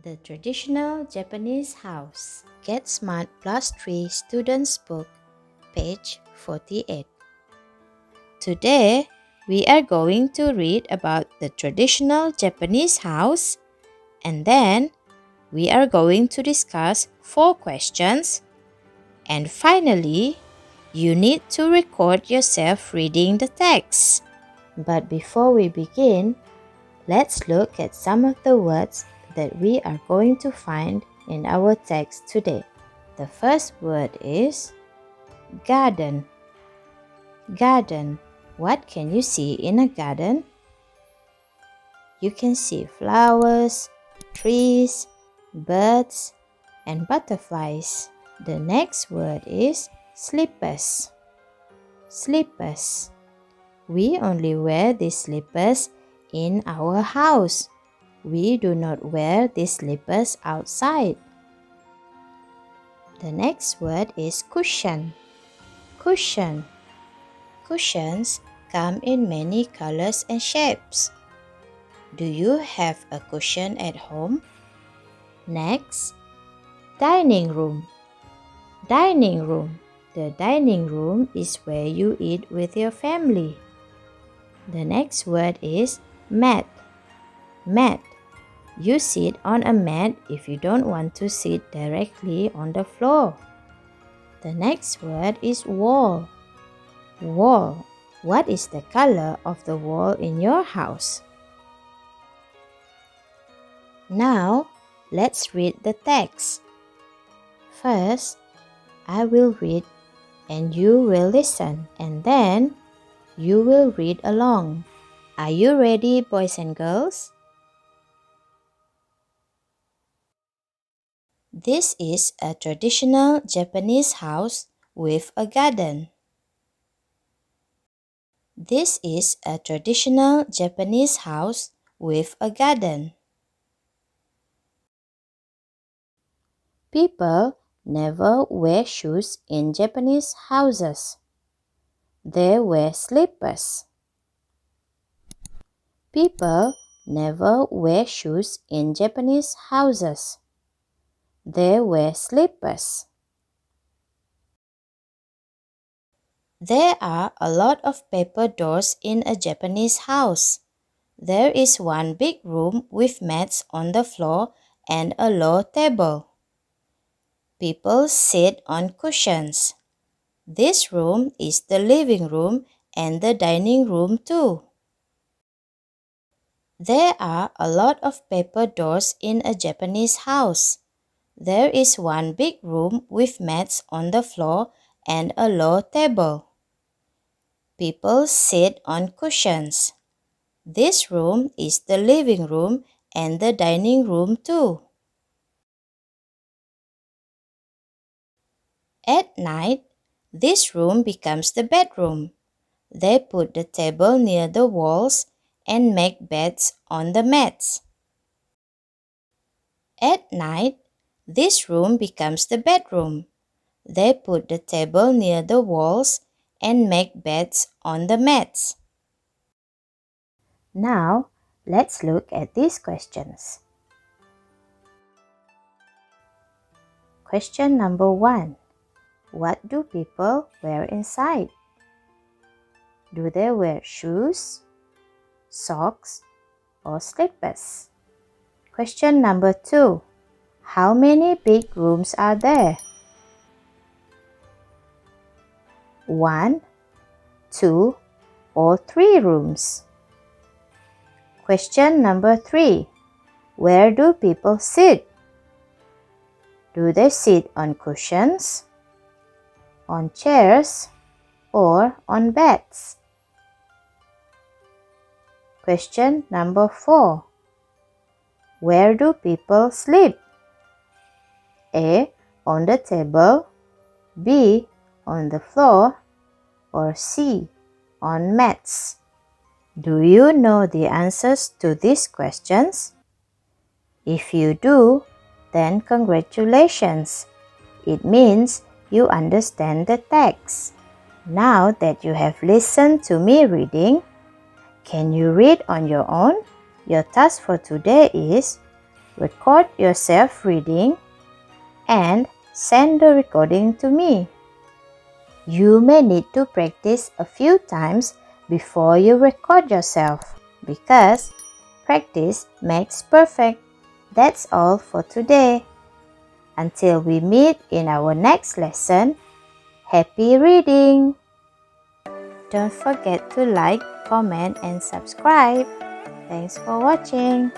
The Traditional Japanese House. Get Smart +3 Students Book, page 48. Today, we are going to read about the traditional Japanese house, and then we are going to discuss 4 questions, and finally, you need to record yourself reading the text. But before we begin, let's look at some of the words that we are going to find in our text today. The first word is garden. Garden. What can you see in a garden? You can see flowers, trees, birds, and butterflies. The next word is slippers. Slippers. We only wear these slippers in our house. We do not wear these slippers outside. The next word is cushion. Cushion. Cushions come in many colors and shapes. Do you have a cushion at home? Next, dining room. Dining room. The dining room is where you eat with your family. The next word is mat. Mat. You sit on a mat if you don't want to sit directly on the floor. The next word is wall. Wall. What is the color of the wall in your house? Now, let's read the text. First, I will read and you will listen, and then you will read along. Are you ready, boys and girls? This is a traditional Japanese house with a garden. This is a traditional Japanese house with a garden. People never wear shoes in Japanese houses. They wear slippers. People never wear shoes in Japanese houses. They wear slippers. There are a lot of paper doors in a Japanese house. There is one big room with mats on the floor and a low table. People sit on cushions. This room is the living room and the dining room too. There are a lot of paper doors in a Japanese house. There is one big room with mats on the floor and a low table. People sit on cushions. This room is the living room and the dining room too. At night, this room becomes the bedroom. They put the table near the walls and make beds on the mats. At night, this room becomes the bedroom. They put the table near the walls and make beds on the mats. Now, let's look at these questions. Question number 1. What do people wear inside? Do they wear shoes, socks, or slippers? Question number 2. How many big rooms are there? 1, 2, or 3 rooms? Question number 3. Where do people sit? Do they sit on cushions, on chairs, or on beds? Question number 4. Where do people sleep? A. On the table, B. On the floor, or C. On mats? Do you know the answers to these questions? If you do, then congratulations. It means you understand the text. Now that you have listened to me reading, can you read on your own? Your task for today is record yourself reading, and send the recording to me. You may need to practice a few times before you record yourself because practice makes perfect. That's all for today. Until we meet in our next lesson, happy reading! Don't forget to like, comment, and subscribe. Thanks for watching.